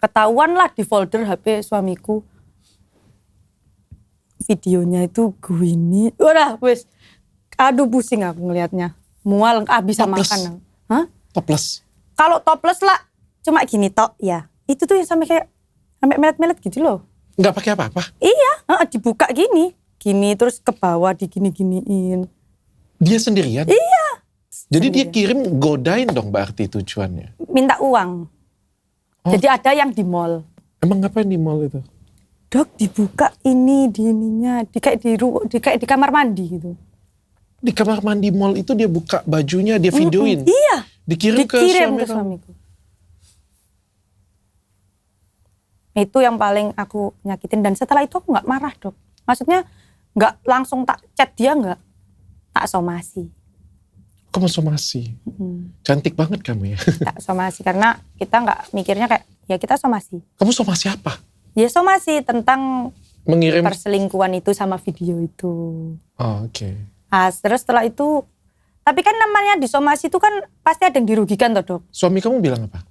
Ketahuan lah di folder HP suamiku. Videonya itu gue ini. Udah wes. Aduh pusing aku ngelihatnya. Mual gak bisa makan. Hah? Topless? Kalau topless lah cuma gini tok ya. Itu tuh yang sampai melet-melet gitu loh. Nggak pakai apa-apa? Iya, dibuka gini. Gini terus ke bawah digini-giniin. Dia sendirian? Iya. Jadi dia kirim godain dong berarti tujuannya? Minta uang. Jadi ada yang di mall. Emang ngapain di mall itu? Dok dibuka ini di ininya. Kayak di kamar mandi gitu. Di kamar mandi mall itu dia buka bajunya, dia videoin? Iya. Dikirim ke suamiku. Itu yang paling aku nyakitin. Dan setelah itu aku gak marah dok. Maksudnya gak langsung tak chat dia gak. Tak somasi. Kamu somasi? Cantik banget kamu ya. Tak somasi karena kita gak mikirnya kayak ya kita somasi. Kamu somasi apa? Ya somasi tentang mengirim perselingkuhan itu sama video itu. Oh, oke. Nah, terus setelah itu, tapi kan namanya disomasi itu kan pasti ada yang dirugikan toh dok. Suami kamu bilang apa?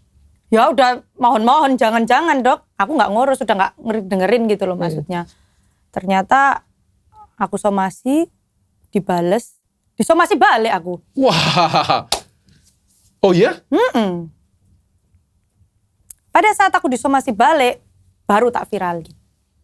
Ya udah mohon-mohon jangan-jangan dok. Aku gak ngurus, udah gak dengerin gitu loh maksudnya. Ternyata aku somasi, dibales, disomasi balik aku. Wah. Oh iya? Pada saat aku disomasi balik, baru tak viral gitu.